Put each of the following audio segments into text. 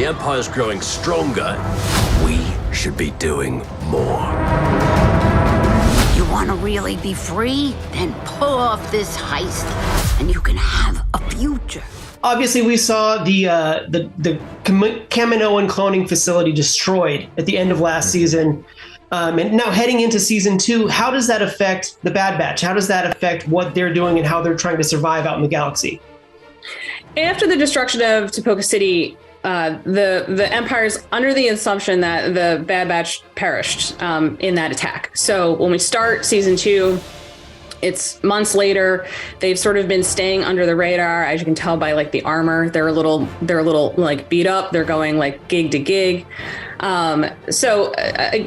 The Empire's growing stronger. We should be doing more. You want to really be free? Then pull off this heist, and you can have a future. Obviously, we saw the Kaminoan cloning facility destroyed at the end of last season. And now heading into season 2, how does that affect the Bad Batch? How does that affect what they're doing and how they're trying to survive out in the galaxy? After the destruction of Tipoca City, the Empire's under the assumption that the Bad Batch perished in that attack. So when we start season 2, it's months later. They've sort of been staying under the radar, as you can tell by like the armor. They're a little like beat up. They're going like gig to gig. So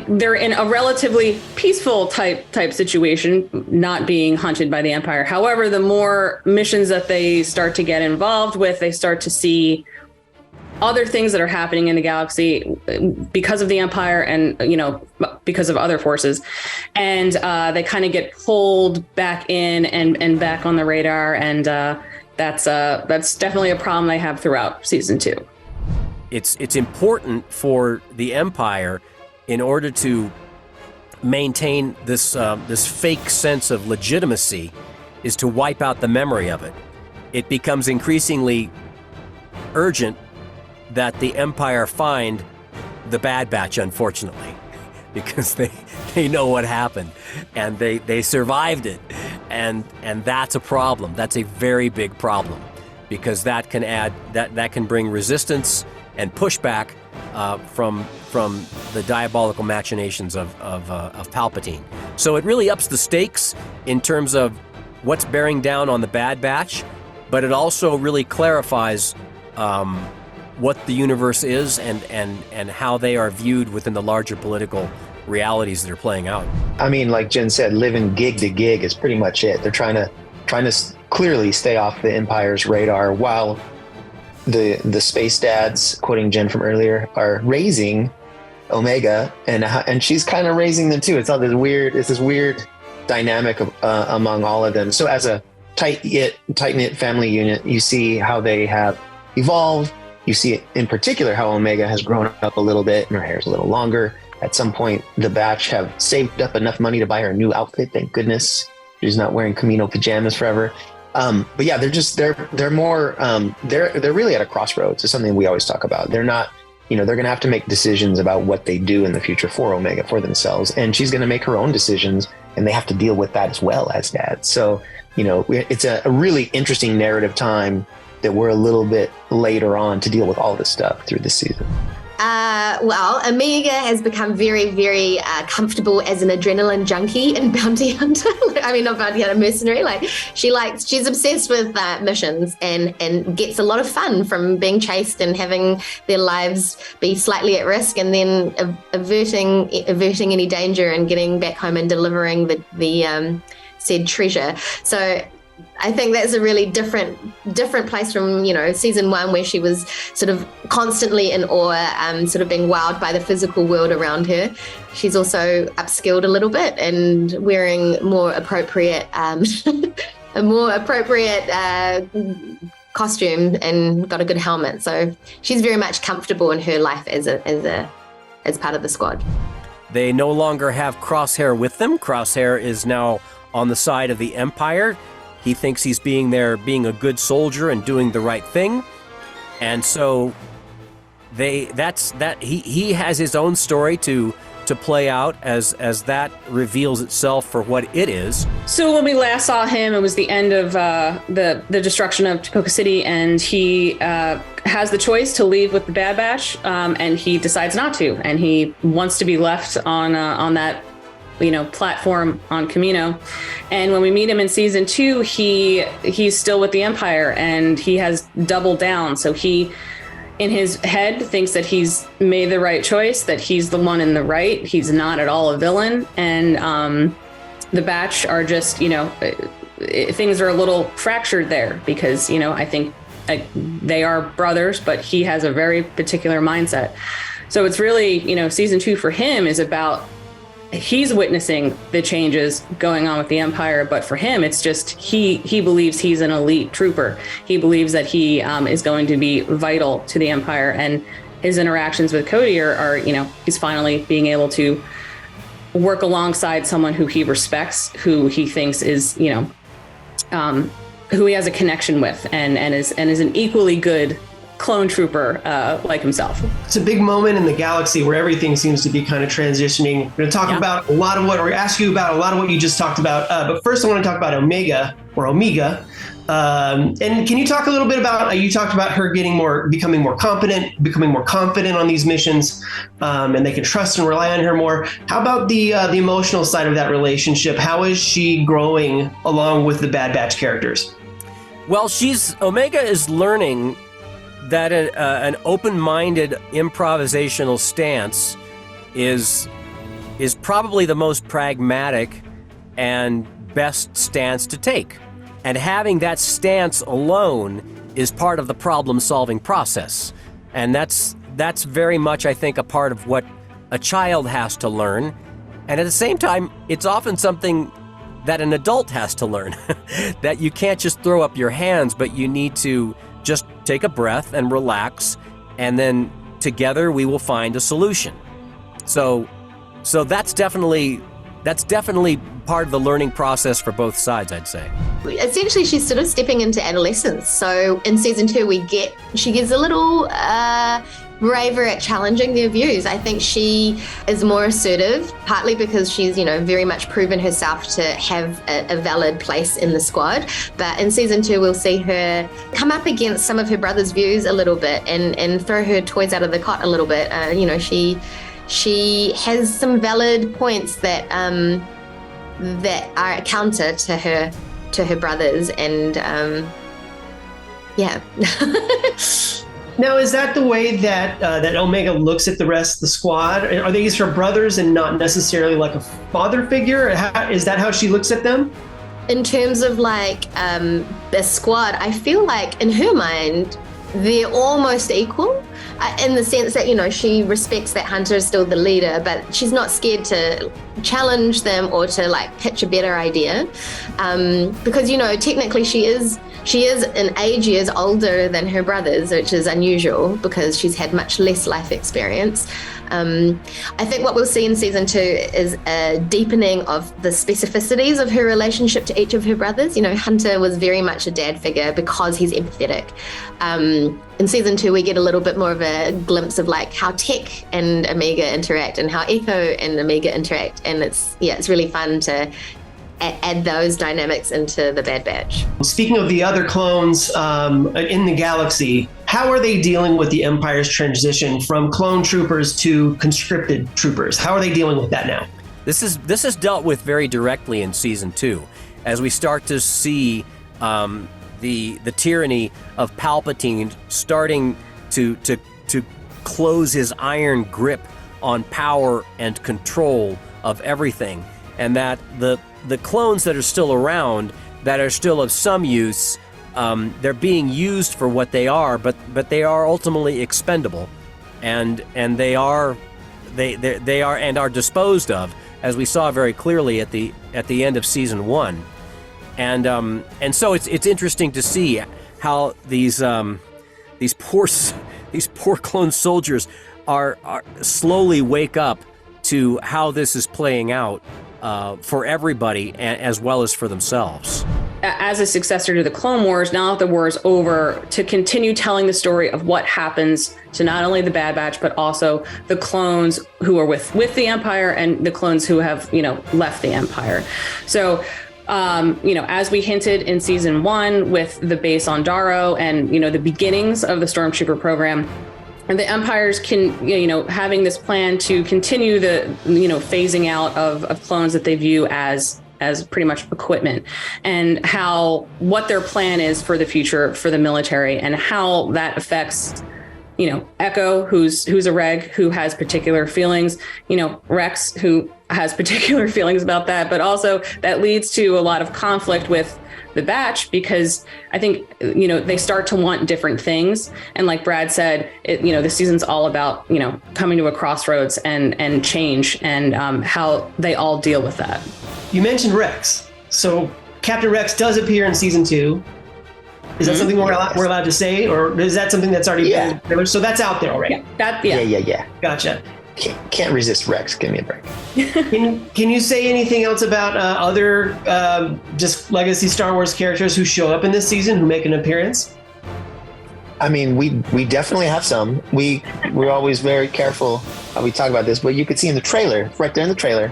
they're in a relatively peaceful type situation, not being hunted by the Empire. However, the more missions that they start to get involved with, they start to see other things that are happening in the galaxy because of the Empire and, because of other forces. And they kind of get pulled back in and back on the radar. And that's definitely a problem they have throughout season 2. It's important for the Empire, in order to maintain this fake sense of legitimacy, is to wipe out the memory of it. It becomes increasingly urgent that the Empire find the Bad Batch, unfortunately, because they know what happened and they survived it, and that's a problem. That's a very big problem, because that can bring resistance and pushback from the diabolical machinations of Palpatine. So it really ups the stakes in terms of what's bearing down on the Bad Batch, but it also really clarifies what the universe is and how they are viewed within the larger political realities that are playing out. I mean, like Jen said, living gig to gig is pretty much it. They're trying to clearly stay off the Empire's radar, while the space dads, quoting Jen from earlier, are raising Omega, and she's kind of raising them too. It's this weird dynamic among all of them. So as a tight-knit family unit, you see how they have evolved. You see in particular how Omega has grown up a little bit and her hair's a little longer. At some point, the Batch have saved up enough money to buy her a new outfit. Thank goodness. She's not wearing Camino pajamas forever. But yeah, they're more, they're really at a crossroads. It's something we always talk about. They're not, they're going to have to make decisions about what they do in the future for Omega, for themselves. And she's going to make her own decisions, and they have to deal with that as well as dad. So, it's a really interesting narrative time that we're a little bit later on to deal with all this stuff through this season. Well, Omega has become very, very comfortable as an adrenaline junkie and bounty hunter. I mean, not bounty hunter, mercenary. She's obsessed with missions and gets a lot of fun from being chased and having their lives be slightly at risk, and then averting any danger and getting back home and delivering the said treasure. So I think that's a really different place from, season 1, where she was sort of constantly in awe, sort of being wowed by the physical world around her. She's also upskilled a little bit and wearing more appropriate, a more appropriate costume, and got a good helmet. So she's very much comfortable in her life as part of the squad. They no longer have Crosshair with them. Crosshair is now on the side of the Empire. He thinks he's being a good soldier and doing the right thing. And so he has his own story to play out as that reveals itself for what it is. So when we last saw him, it was the end of the destruction of Tipoca City, and he has the choice to leave with the Bad Batch, and he decides not to, and he wants to be left on that platform on Camino. And when we meet him in season 2, he's still with the Empire, and he has doubled down. So he, in his head, thinks that he's made the right choice, that he's the one in the right. He's not at all a villain. And the Batch are just, things are a little fractured there, because, I think they are brothers, but he has a very particular mindset. So it's really, season 2 for him is about, he's witnessing the changes going on with the Empire, but for him, it's just he believes he's an elite trooper. He believes that he is going to be vital to the Empire, and his interactions with Cody are he's finally being able to work alongside someone who he respects, who he thinks is, who he has a connection with, and is an equally good clone trooper like himself. It's a big moment in the galaxy where everything seems to be kind of transitioning. We're going to talk about a lot of what, or ask you about a lot of what you just talked about. But first I want to talk about Omega. And can you talk a little bit about, you talked about her becoming more competent, becoming more confident on these missions, and they can trust and rely on her more. How about the emotional side of that relationship? How is she growing along with the Bad Batch characters? Well, Omega is learning that an open-minded improvisational stance is probably the most pragmatic and best stance to take. And having that stance alone is part of the problem-solving process. And that's very much, I think, a part of what a child has to learn. And at the same time, it's often something that an adult has to learn. That you can't just throw up your hands, but you need to just take a breath and relax, and then together we will find a solution. So that's definitely part of the learning process for both sides, I'd say. Essentially, she's sort of stepping into adolescence. So in season 2, she gets a little braver at challenging their views. I think she is more assertive, partly because she's, very much proven herself to have a valid place in the squad. But in season 2, we'll see her come up against some of her brother's views a little bit and throw her toys out of the cot a little bit. She has some valid points that are a counter to her brothers, and yeah. Now, is that the way that Omega looks at the rest of the squad? Are these her brothers and not necessarily like a father figure? Is that how she looks at them? In terms of the squad, I feel like in her mind, they're almost equal in the sense that, she respects that Hunter is still the leader, but she's not scared to challenge them or to pitch a better idea. Because, technically she is in age years older than her brothers, which is unusual because she's had much less life experience. I think what we'll see in season 2 is a deepening of the specificities of her relationship to each of her brothers. Hunter was very much a dad figure because he's empathetic. In season 2, we get a little bit more of a glimpse of how Tech and Omega interact and how Echo and Omega interact. And it's really fun to add those dynamics into the Bad Batch. Speaking of the other clones in the galaxy, how are they dealing with the Empire's transition from clone troopers to conscripted troopers? How are they dealing with that now? This is dealt with very directly in season 2, as we start to see the tyranny of Palpatine starting to close his iron grip on power and control of everything, and that the clones that are still around, that are still of some use, they're being used for what they are, but they are ultimately expendable, and they are disposed of, as we saw very clearly at the end of season 1, and so it's interesting to see how these poor clone soldiers are slowly wake up to how this is playing out for everybody, as well as for themselves. As a successor to the Clone Wars, now that the war is over, to continue telling the story of what happens to not only the Bad Batch, but also the clones who are with the Empire and the clones who have, left the Empire. So, as we hinted in season 1 with the base on Darrow and, the beginnings of the Stormtrooper program, and the Empires having this plan to continue the, phasing out of clones that they view as pretty much equipment, and what their plan is for the future for the military, and how that affects, Echo, who's a reg, who has particular feelings, Rex, who has particular feelings about that, but also that leads to a lot of conflict with the Batch, because I think, they start to want different things. And like Brad said, the season's all about, coming to a crossroads and change, and how they all deal with that. You mentioned Rex. So Captain Rex does appear in season 2. Is that something we're allowed to say, or is that something that's already been in the trailer? So that's out there already. Yeah. Gotcha. Can't resist Rex. Give me a break. Can you say anything else about other just legacy Star Wars characters who show up in this season who make an appearance? I mean, we definitely have some. We're always very careful how we talk about this, but you could see in the trailer, right there in the trailer,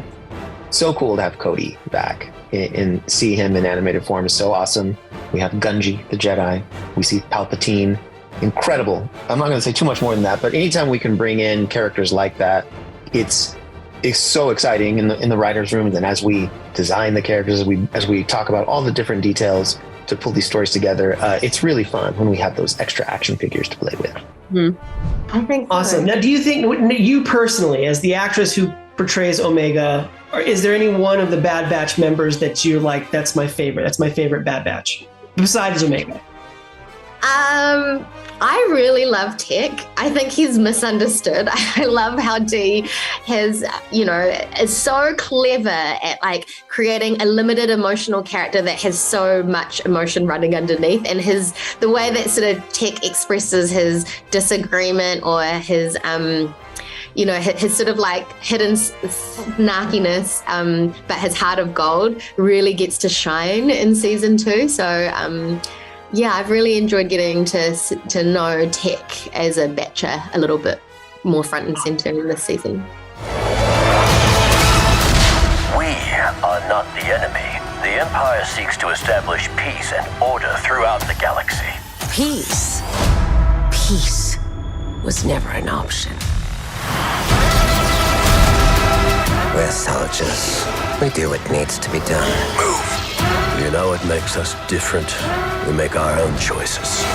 so cool to have Cody back and see him in animated form is so awesome. We have Gungi, the Jedi. We see Palpatine. Incredible. I'm not going to say too much more than that, but anytime we can bring in characters like that, it's so exciting in the writers' rooms, and as we design the characters, as we talk about all the different details to pull these stories together, it's really fun when we have those extra action figures to play with. I think Awesome. Now, do you think, you personally, as the actress who portrays Omega, or is there any one of the Bad Batch members that you're like, that's my favorite Bad Batch, besides Omega? I really love Tech. I think he's misunderstood. I love how Dee is so clever at like creating a limited emotional character that has so much emotion running underneath, and the way that sort of Tech expresses his disagreement or his his sort of like hidden snarkiness, but his heart of gold really gets to shine in season 2. So I've really enjoyed getting to know Tech as a Batcher a little bit more front and center in this season. We are not the enemy. The Empire seeks to establish peace and order throughout the galaxy. Peace. Peace was never an option. We're soldiers. We do what needs to be done. Move! You know what makes us different? We make our own choices.